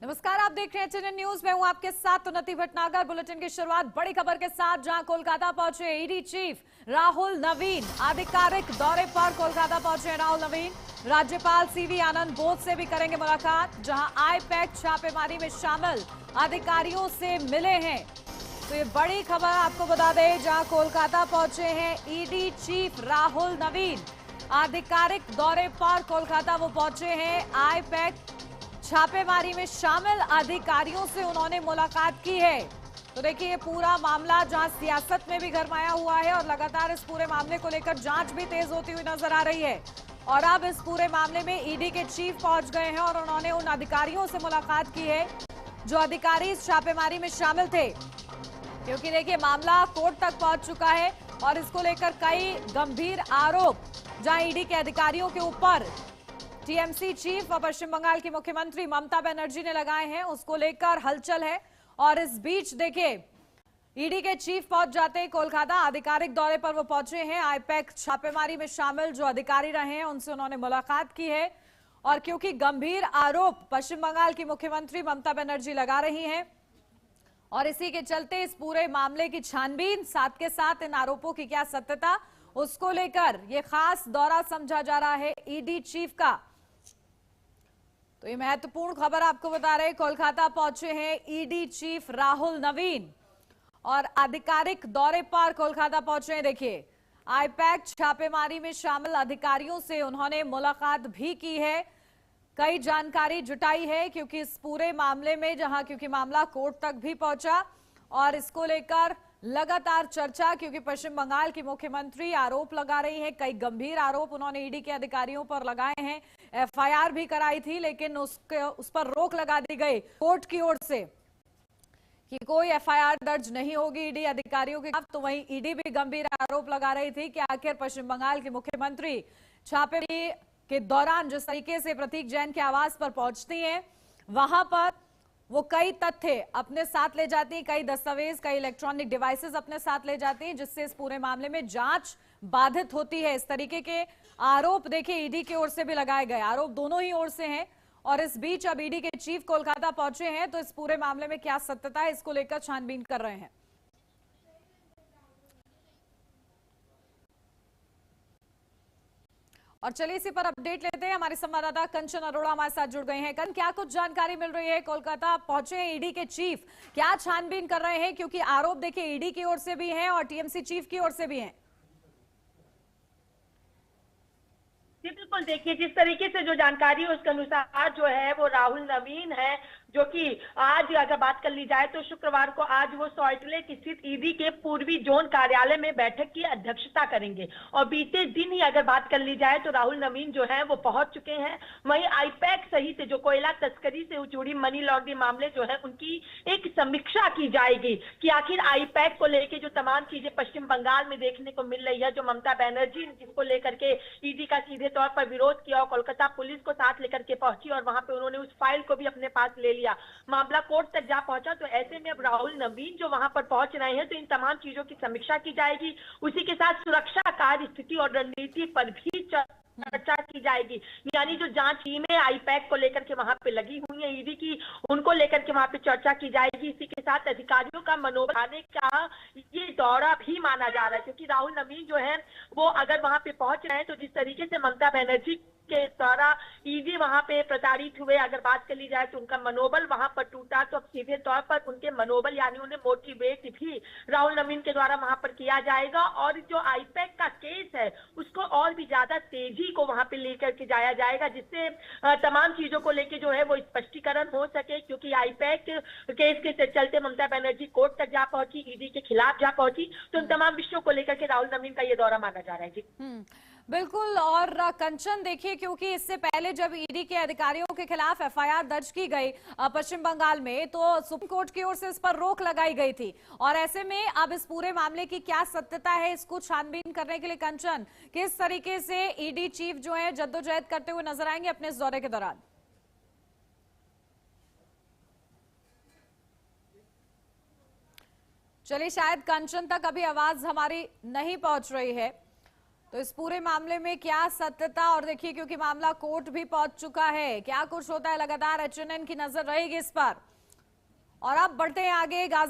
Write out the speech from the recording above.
नमस्कार, आप देख रहे हैं चैनल न्यूज। मैं हूं आपके साथ उन्नति भटनागर। बुलेटिन की शुरुआत बड़ी खबर के साथ, जहां कोलकाता पहुंचे ईडी चीफ राहुल नवीन। आधिकारिक दौरे पर कोलकाता पहुंचे राहुल नवीन। राज्यपाल सीवी आनंद बोस से भी करेंगे मुलाकात, जहां आईपैक छापेमारी में शामिल अधिकारियों से मिले हैं। तो ये बड़ी खबर आपको बता दें, जहां कोलकाता पहुंचे हैं ईडी चीफ राहुल नवीन। आधिकारिक दौरे पर कोलकाता वो पहुंचे हैं। आईपैक छापेमारी में शामिल अधिकारियों से उन्होंने मुलाकात की है। तो देखिए, पूरा मामला जहां सियासत में भी गरमाया हुआ है और लगातार इस पूरे मामले को लेकर जांच भी तेज होती हुई नजर आ रही है। और अब इस पूरे मामले में ईडी के चीफ पहुंच गए हैं और उन्होंने उन अधिकारियों से मुलाकात की है जो अधिकारी इस छापेमारी में शामिल थे। क्योंकि देखिए, मामला कोर्ट तक पहुंच चुका है और इसको लेकर कई गंभीर आरोप जहां ईडी के अधिकारियों के ऊपर टीएमसी चीफ और पश्चिम बंगाल की मुख्यमंत्री ममता बनर्जी ने लगाए हैं, उसको लेकर हलचल है। और इस बीच देखिए, ईडी के चीफ पहुंच जाते हैं कोलकाता। आधिकारिक दौरे पर वो पहुंचे हैं। आईपैक छापेमारी में शामिल जो अधिकारी रहे हैं उनसे उन्होंने मुलाकात की है। और क्योंकि गंभीर आरोप पश्चिम बंगाल की मुख्यमंत्री ममता बनर्जी लगा रही हैं और इसी के चलते इस पूरे मामले की छानबीन, साथ के साथ इन आरोपों की क्या सत्यता, उसको लेकर यह खास दौरा समझा जा रहा है ईडी चीफ का। तो ये महत्वपूर्ण खबर आपको बता रहे, कोलकाता पहुंचे हैं ईडी चीफ राहुल नवीन और आधिकारिक दौरे पर कोलकाता पहुंचे हैं। देखिए, आईपैक छापेमारी में शामिल अधिकारियों से उन्होंने मुलाकात भी की है, कई जानकारी जुटाई है। क्योंकि इस पूरे मामले में क्योंकि मामला कोर्ट तक भी पहुंचा और इसको लेकर लगातार चर्चा, क्योंकि पश्चिम बंगाल की मुख्यमंत्री आरोप लगा रही है, कई गंभीर आरोप उन्होंने ईडी के अधिकारियों पर लगाए हैं। एफआईआर भी कराई थी, लेकिन उस पर रोक लगा दी गई कोर्ट की ओर से कि कोई एफआईआर दर्ज नहीं होगी ईडी अधिकारियों के खिलाफ। तो वहीं ईडी भी गंभीर आरोप लगा रही थी कि आखिर पश्चिम बंगाल की मुख्यमंत्री छापेमारी के दौरान जिस तरीके से प्रतीक जैन के आवास पर पहुंचती हैं, वहां पर वो कई तथ्य अपने साथ ले जाती हैं, कई दस्तावेज, कई इलेक्ट्रॉनिक डिवाइसेस अपने साथ ले जाती हैं, जिससे इस पूरे मामले में जांच बाधित होती है। इस तरीके के आरोप देखिए ईडी की ओर से भी लगाए गए, आरोप दोनों ही ओर से हैं। और इस बीच अब ईडी के चीफ कोलकाता पहुंचे हैं, तो इस पूरे मामले में क्या सत्यता है, इसको लेकर छानबीन कर रहे हैं। और चलिए इसी पर अपडेट लेते हैं। हमारे संवाददाता कंचन अरोड़ा हमारे साथ जुड़ गए हैं। क्या कुछ जानकारी मिल रही है? कोलकाता पहुंचे हैं ईडी के चीफ, क्या छानबीन कर रहे हैं? क्योंकि आरोप देखिए ईडी की ओर से भी हैं और टीएमसी चीफ की ओर से भी हैं। जी बिल्कुल, देखिए जिस तरीके से जो जानकारी है उसके अनुसार जो है वो राहुल नवीन है, जो कि आज अगर बात कर ली जाए तो शुक्रवार को आज वो सॉल्ट लेक स्थित ईडी के पूर्वी जोन कार्यालय में बैठक की अध्यक्षता करेंगे। और बीते दिन ही अगर बात कर ली जाए तो राहुल नवीन जो है वो पहुंच चुके हैं। वहीं आईपैक सहित जो कोयला तस्करी से जुड़ी मनी लॉन्ड्रिंग मामले जो है उनकी एक समीक्षा की जाएगी कि आखिर आईपैक को लेकर जो तमाम चीजें पश्चिम बंगाल में देखने को मिल रही है, जो ममता बनर्जी ने जिसको लेकर के ईडी का सीधे तौर पर विरोध किया और कोलकाता पुलिस को साथ लेकर के पहुंची और वहां पे उन्होंने उस फाइल को भी अपने पास ले लिया, मामला कोर्ट तक जा पहुंचा। तो ऐसे में अब राहुल नवीन जो वहां पर पहुंच रहे हैं, तो इन तमाम चीजों की समीक्षा की जाएगी। उसी के साथ सुरक्षा कार्य स्थिति और रणनीति पर भी चर्चा की जाएगी। यानी जो जांच टीमें आईपैक को लेकर के वहां पे लगी हुई है ईडी की, उनको लेकर के वहां पे चर्चा की जाएगी। इसी के साथ अधिकारियों का मनोबल बढ़ाने का ये दौरा भी माना जा रहा है, क्योंकि राहुल नवीन जो है वो अगर वहां पे पहुंच रहे हैं तो जिस तरीके से ममता बनर्जी के द्वारा ईडी वहां पे प्रताड़ित हुए, अगर बात कर ली जाए तो उनका मनोबल वहां पर टूटा, तो अब सीधे तौर पर उनके मनोबल यानी उन्हें मोटिवेट भी राहुल नवीन के द्वारा वहां पर किया जाएगा। और जो आईपैक का केस है उसको और भी ज्यादा तेजी को वहां पे लेकर के जाया जाएगा, जिससे तमाम चीजों को लेकर जो है वो स्पष्टीकरण हो सके। क्योंकि आईपैक केस के चलते ममता बनर्जी कोर्ट तक जा पहुंची, ईडी के खिलाफ जा पहुंची, तो इन तमाम विषयों को लेकर के राहुल नवीन का ये दौरा माना जा रहा है। जी बिल्कुल। और कंचन देखिए, क्योंकि इससे पहले जब ईडी के अधिकारियों के खिलाफ एफआईआर दर्ज की गई पश्चिम बंगाल में, तो सुप्रीम कोर्ट की ओर से इस पर रोक लगाई गई थी। और ऐसे में अब इस पूरे मामले की क्या सत्यता है, इसको छानबीन करने के लिए कंचन किस तरीके से ईडी चीफ जो है जद्दोजहद करते हुए नजर आएंगे अपने इस दौरे के दौरान? चलिए, शायद कंचन तक अभी आवाज हमारी नहीं पहुंच रही है। तो इस पूरे मामले में क्या सत्यता, और देखिए क्योंकि मामला कोर्ट भी पहुंच चुका है, क्या कुछ होता है लगातार एचएनएन की नजर रहेगी इस पर। और अब बढ़ते हैं आगे। गाजा